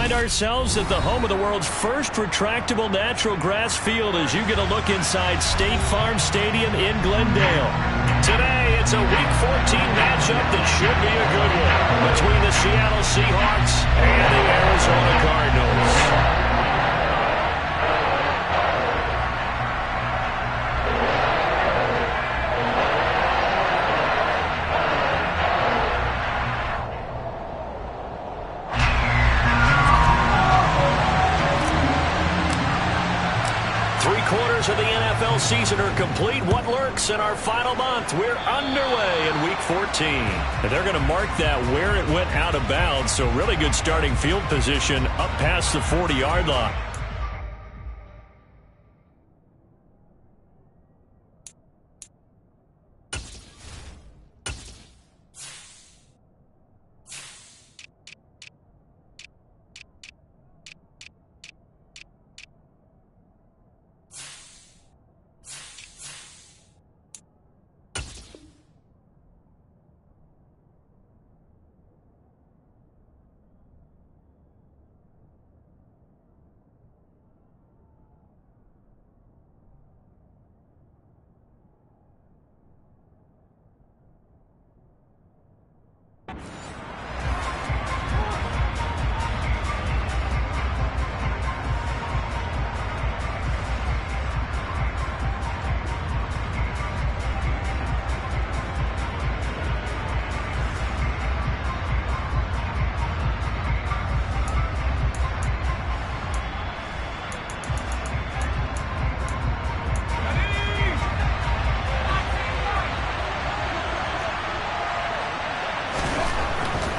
find ourselves at the home of the world's first retractable natural grass field as you get a look inside State Farm Stadium in Glendale. Today, it's a Week 14 matchup that should be a good one between the Seattle Seahawks and the Arizona Cardinals. Of the NFL season are complete. What lurks in our final month? We're underway in Week 14. And they're going to mark that where it went out of bounds. So really good starting field position up past the 40-yard line.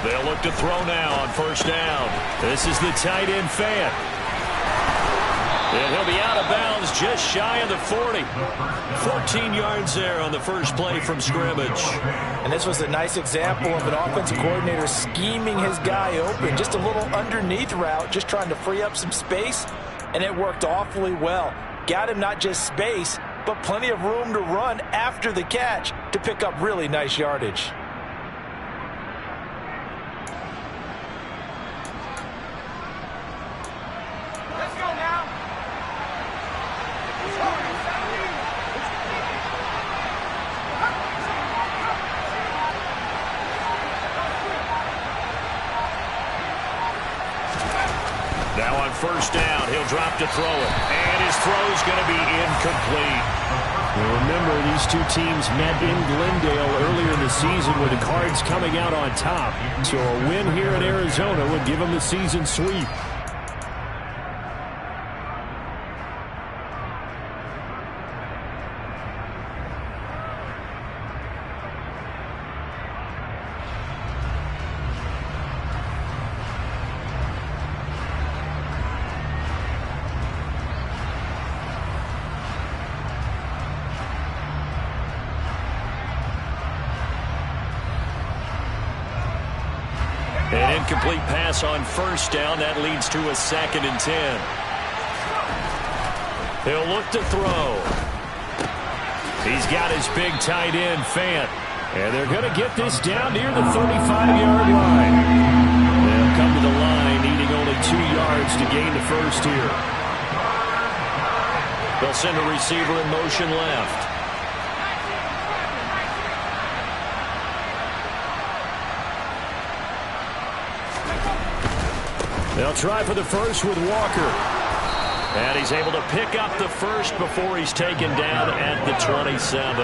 They'll look to throw now on first down. This is the tight end Fant. And he'll be out of bounds just shy of the 40. 14 yards there on the first play from scrimmage. And this was a nice example of an offensive coordinator scheming his guy open. Just a little underneath route, just trying to free up some space. And it worked awfully well. Got him not just space, but plenty of room to run after the catch to pick up really nice yardage. Now on first down, he'll drop to throw it. And his throw's going to be incomplete. Well, remember, these two teams met in Glendale earlier in the season with the Cards coming out on top. So a win here in Arizona would give them the season sweep. An incomplete pass on first down. That leads to a 2nd and 10. He'll look to throw. He's got his big tight end, Fant. And they're going to get this down near the 35-yard line. They'll come to the line, needing only 2 yards to gain the first here. They'll send a receiver in motion left. They'll try for the first with Walker. And he's able to pick up the first before he's taken down at the 27.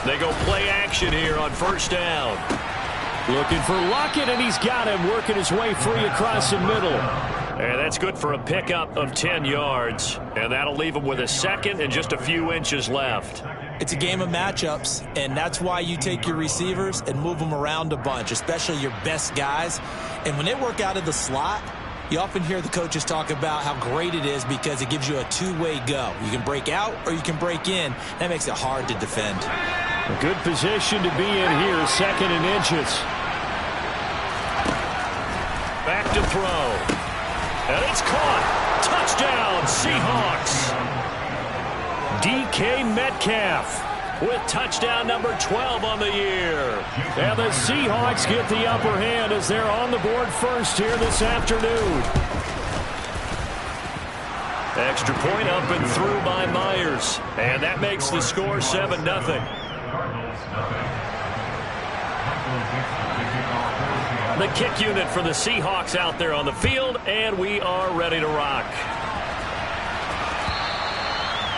They go play action here on first down. Looking for Lockett, and he's got him working his way free across the middle. And that's good for a pickup of 10 yards. And that'll leave him with a 2nd and just a few inches left. It's a game of matchups, and that's why you take your receivers and move them around a bunch, especially your best guys. And when they work out of the slot, you often hear the coaches talk about how great it is because it gives you a two-way go. You can break out or you can break in. That makes it hard to defend. A good position to be in here, 2nd and inches. Back to throw. And it's caught. Touchdown, Seahawks. DK Metcalf with touchdown number 12 on the year. And the Seahawks get the upper hand as they're on the board first here this afternoon. Extra point up and through by Myers. And that makes the score 7-0. The kick unit for the Seahawks out there on the field, and we are ready to rock.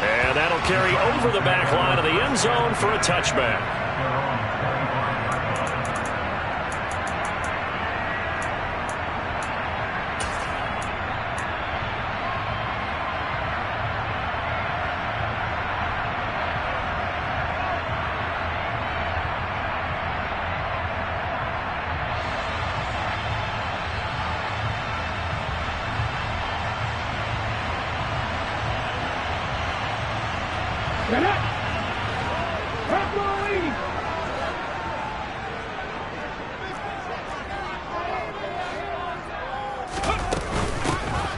And that'll carry over the back line of the end zone for a touchback.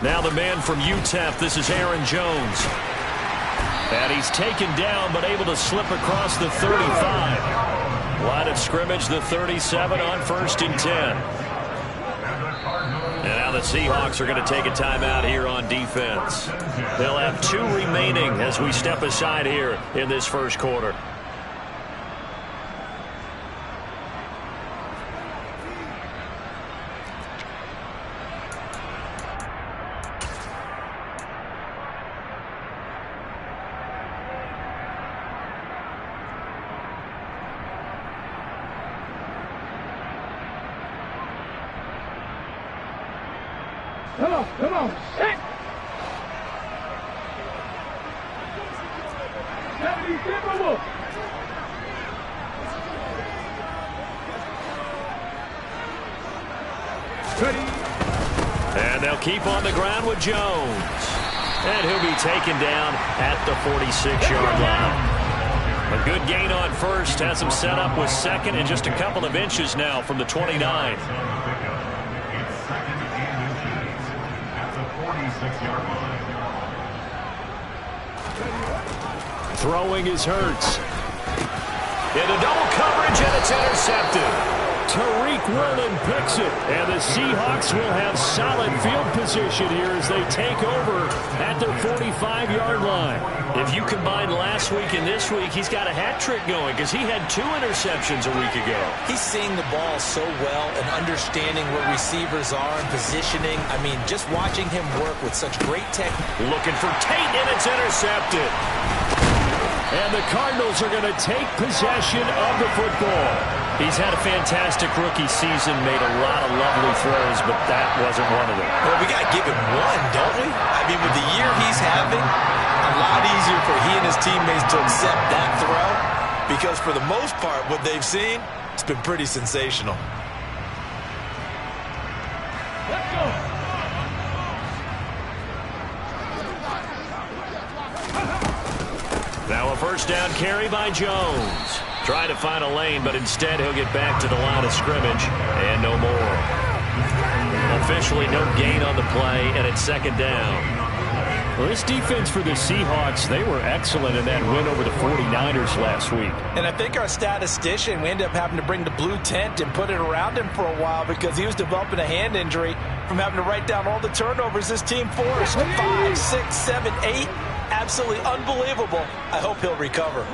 Now the man from UTEP, this is Aaron Jones. And he's taken down but able to slip across the 35. Line of scrimmage, the 37 on 1st and 10. And now the Seahawks are going to take a timeout here on defense. They'll have 2 remaining as we step aside here in this first quarter. Come on, set! 77. Ready. And they'll keep on the ground with Jones. And he'll be taken down at the 46-yard line. A good gain on first, has him set up with second and just a couple of inches now from the 29. Throwing is Hurts. Into double coverage, and it's intercepted. Tariq Woolen picks it, and the Seahawks will have solid field position here as they take over at their 45-yard line. If you combine last week and this week, he's got a hat trick going because he had 2 interceptions a week ago. He's seeing the ball so well and understanding where receivers are and positioning. I mean, just watching him work with such great technique. Looking for Tate, and it's intercepted. And the Cardinals are going to take possession of the football. He's had a fantastic rookie season, made a lot of lovely throws, but that wasn't one of them. Well, we got to give him one, don't we? I mean, with the year he's having, a lot easier for he and his teammates to accept that throw because for the most part, what they've seen, it's been pretty sensational. Let's go. Now a first down carry by Jones. Trying to find a lane, but instead he'll get back to the line of scrimmage and no more. Officially no gain on the play, and it's second down. Well, this defense for the Seahawks, they were excellent in that win over the 49ers last week. And I think our statistician, we ended up having to bring the blue tent and put it around him for a while because he was developing a hand injury from having to write down all the turnovers this team forced. 5, 6, 7, 8. Absolutely unbelievable. I hope he'll recover.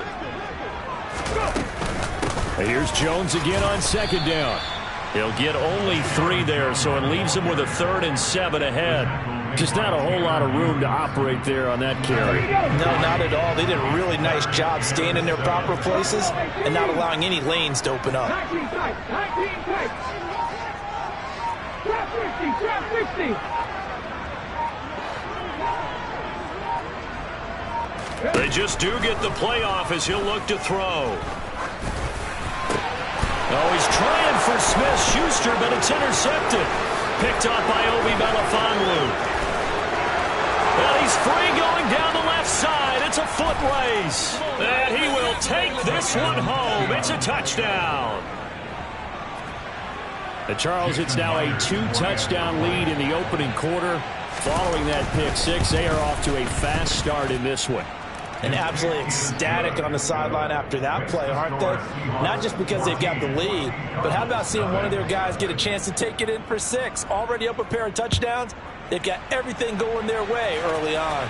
Here's Jones again on second down. He'll get only 3 there, so it leaves him with a 3rd and 7 ahead. Just not a whole lot of room to operate there on that carry. No, not at all. They did a really nice job staying in their proper places and not allowing any lanes to open up. 19 tight. 19 tight. Trap 60. They just do get the playoff as he'll look to throw. Oh, he's trying for Smith-Schuster, but it's intercepted. Picked off by Obi Melifonwu. And he's free going down the left side. It's a foot race. And he will take this one home. It's a touchdown. And Charles, it's now a 2-touchdown lead in the opening quarter. Following that pick six, they are off to a fast start in this one. And absolutely ecstatic on the sideline after that play, aren't they? Not just because they've got the lead, but how about seeing one of their guys get a chance to take it in for 6? Already up a pair of touchdowns. They've got everything going their way early on.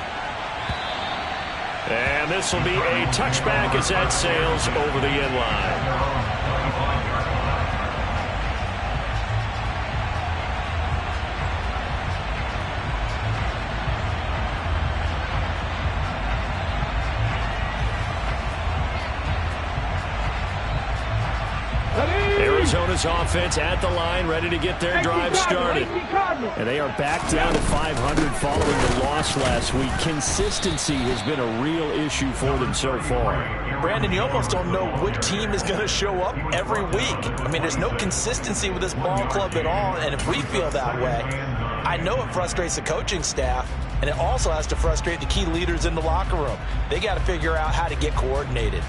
And this will be a touchback as that sails over the end line. Arizona's offense at the line, ready to get their drive started. And they are back down to 500 following the loss last week. Consistency has been a real issue for them so far. Brandon, you almost don't know what team is going to show up every week. I mean, there's no consistency with this ball club at all, and if we feel that way, I know it frustrates the coaching staff, and it also has to frustrate the key leaders in the locker room. They got to figure out how to get coordinated.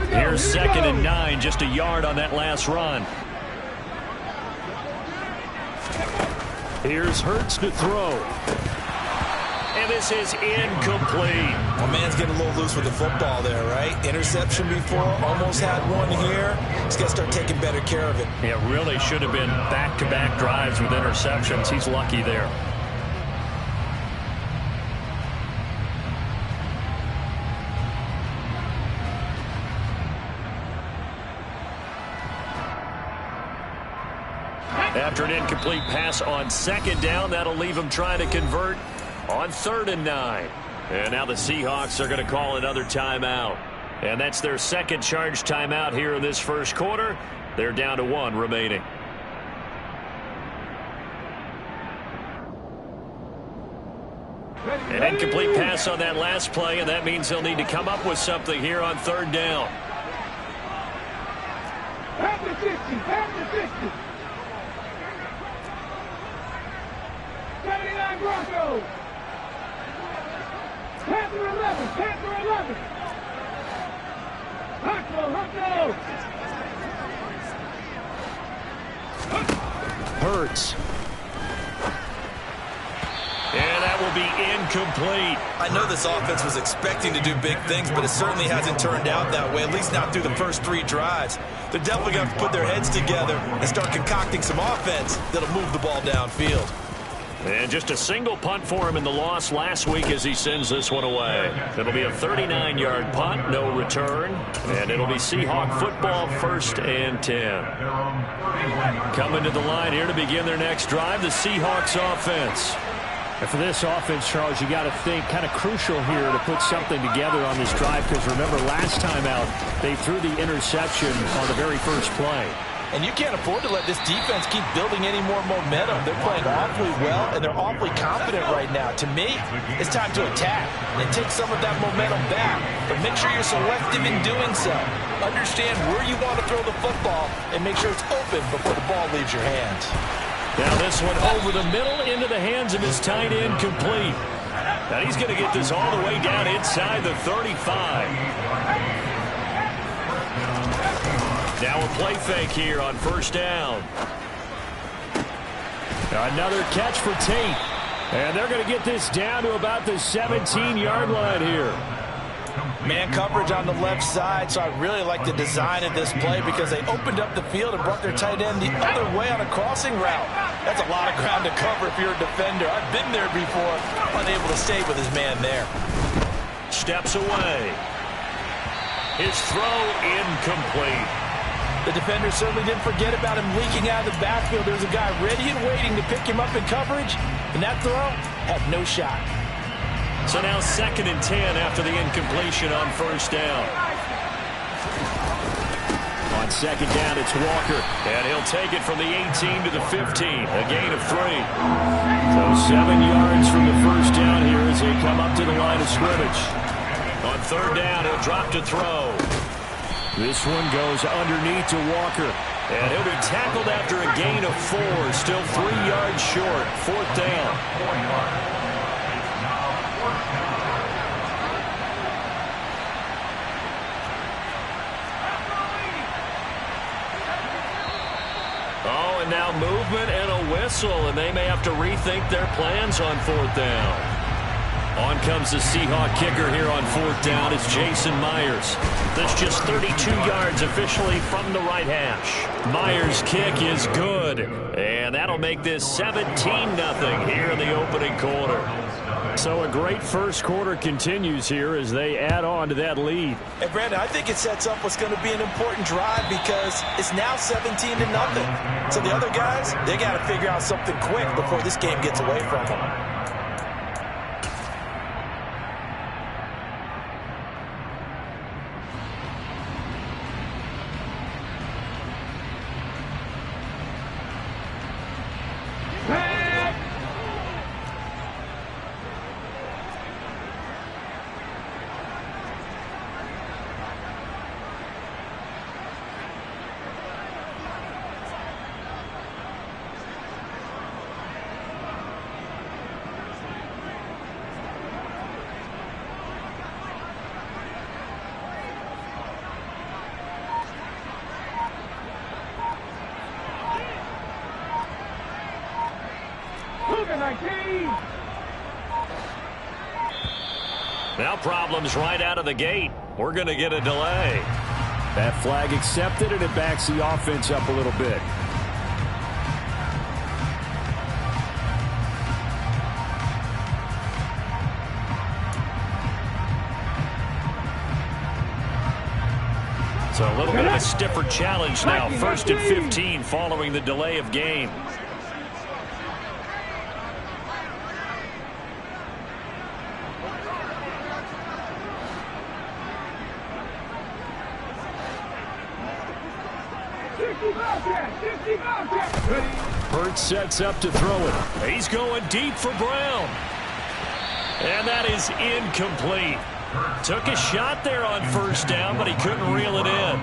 Here's 2nd and 9, just a yard on that last run. Here's Hurts to throw. And this is incomplete. My man's getting a little loose with the football there, right? Interception before, almost had one here. He's got to start taking better care of it. It really should have been back-to-back drives with interceptions. He's lucky there. After an incomplete pass on 2nd down, that'll leave him trying to convert on 3rd and 9. And now the Seahawks are going to call another timeout. And that's their second charge timeout here in this first quarter. They're down to 1 remaining. An incomplete pass on that last play, and that means they'll need to come up with something here on 3rd down. Panther 50, Panther 50. 79 Broncos. Panther 11, Panther 11. Huckle. Hurts. And that will be incomplete. I know this offense was expecting to do big things, but it certainly hasn't turned out that way, at least not through the first 3 drives. They're definitely going to have to put their heads together and start concocting some offense that'll move the ball downfield. And just a single punt for him in the loss last week as he sends this one away. It'll be a 39-yard punt, no return. And it'll be Seahawk football, 1st and 10. Coming to the line here to begin their next drive, the Seahawks offense. And for this offense, Charles, you got to think kind of crucial here to put something together on this drive, because remember last time out they threw the interception on the very first play. And you can't afford to let this defense keep building any more momentum. They're playing awfully well, and they're awfully confident right now. To me, it's time to attack and take some of that momentum back. But make sure you're selective in doing so. Understand where you want to throw the football and make sure it's open before the ball leaves your hands. Now this one over the middle into the hands of his tight end, complete. Now he's going to get this all the way down inside the 35. Now a play fake here on 1st down. Another catch for Tate. And they're going to get this down to about the 17-yard line here. Man coverage on the left side, so I really like the design of this play because they opened up the field and brought their tight end the other way on a crossing route. That's a lot of ground to cover if you're a defender. I've been there before, unable to stay with his man there. Steps away. His throw incomplete. The defender certainly didn't forget about him leaking out of the backfield. There's a guy ready and waiting to pick him up in coverage, and that throw had no shot. So now 2nd and 10 after the incompletion on 1st down. On 2nd down, it's Walker, and he'll take it from the 18 to the 15, a gain of 3. So 7 yards from the 1st down here as they come up to the line of scrimmage. On 3rd down, he'll drop to throw. This one goes underneath to Walker, and he'll be tackled after a gain of 4, still 3 yards short, 4th down. and now movement and a whistle, and they may have to rethink their plans on 4th down. On comes the Seahawk kicker here on 4th down. It's Jason Myers. That's just 32 yards officially from the right hash. Myers' kick is good, and that'll make this 17-0 here in the opening quarter. So a great first quarter continues here as they add on to that lead. And Brandon, I think it sets up what's going to be an important drive because it's now 17-0. So the other guys, they got to figure out something quick before this game gets away from them. Now problems right out of the gate. We're going to get a delay. That flag accepted, and it backs the offense up a little bit. So a little bit of a stiffer challenge now. 1st and 15 following the delay of game. Hurts sets up to throw it. He's going deep for Brown. And that is incomplete. Took a shot there on 1st down, but he couldn't reel it in.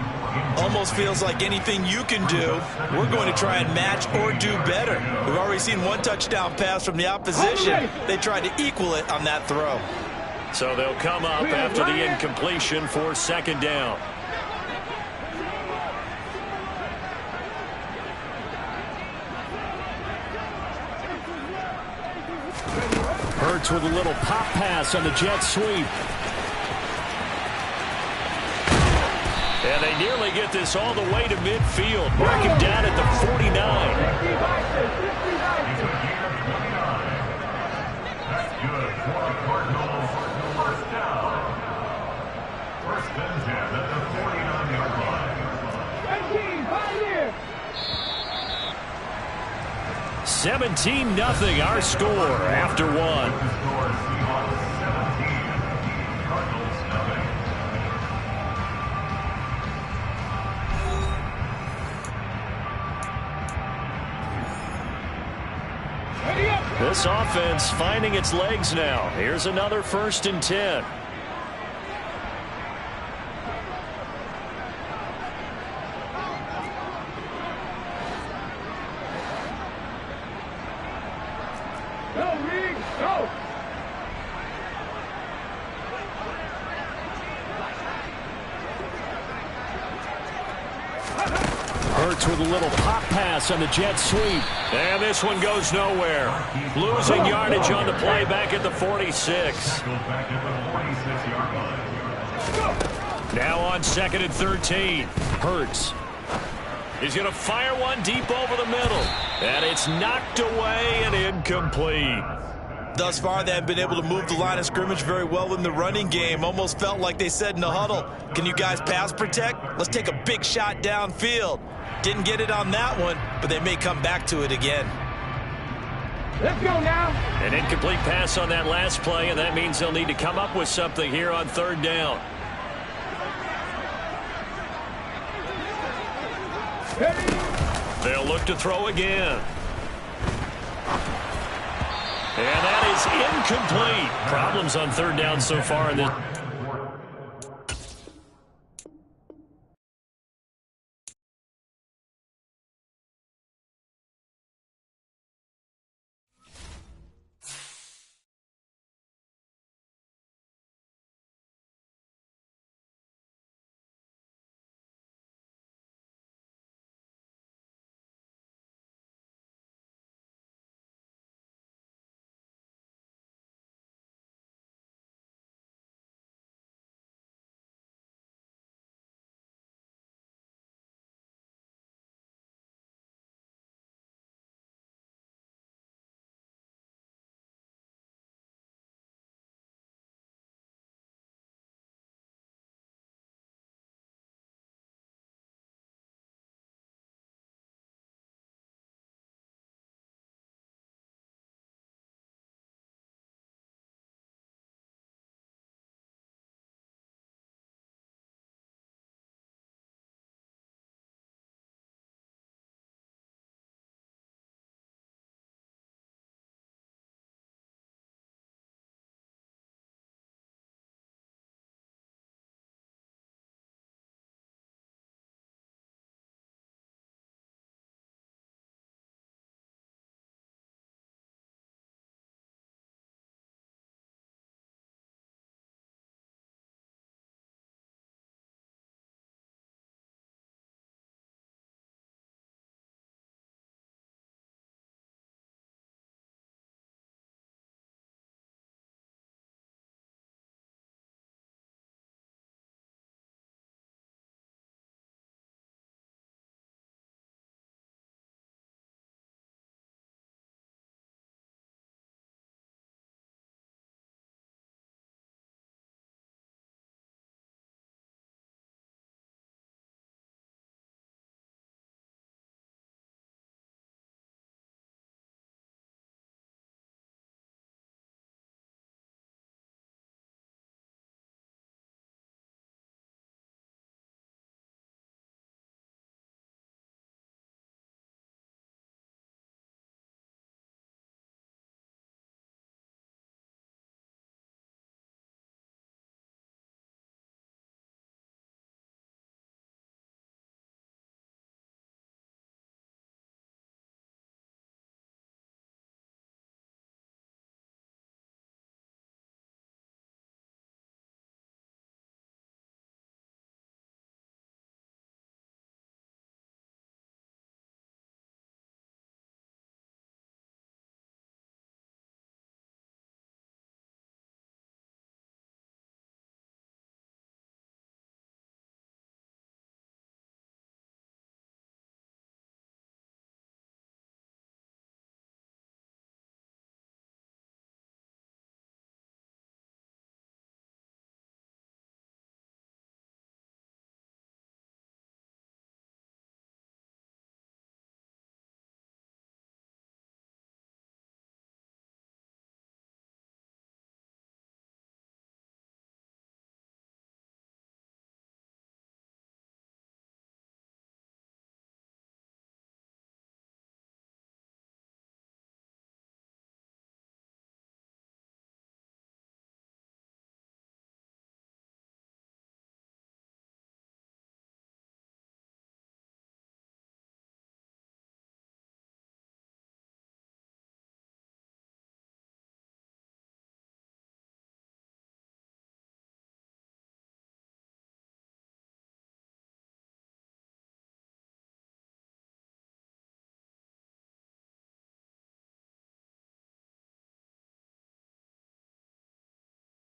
Almost feels like anything you can do, we're going to try and match or do better. We've already seen one touchdown pass from the opposition. They tried to equal it on that throw. So they'll come up after the incompletion for 2nd down. Hurts with a little pop pass on the jet sweep. And they nearly get this all the way to midfield. Mark him down at the 49. First and 10 at the 49-yard line. 17-0 our score after one. This offense finding its legs now. Here's another 1st and 10. Hurts with a little pop pass on the jet sweep. And this one goes nowhere. Losing yardage on the play back at the 46. Now on 2nd and 13. Hurts. He's going to fire one deep over the middle. And it's knocked away and incomplete. Thus far, they haven't been able to move the line of scrimmage very well in the running game. Almost felt like they said in the huddle, can you guys pass protect? Let's take a big shot downfield. Didn't get it on that one, but they may come back to it again. Let's go now. An incomplete pass on that last play, and that means they'll need to come up with something here on 3rd down. They'll look to throw again. And that is incomplete. Problems on 3rd down so far in this.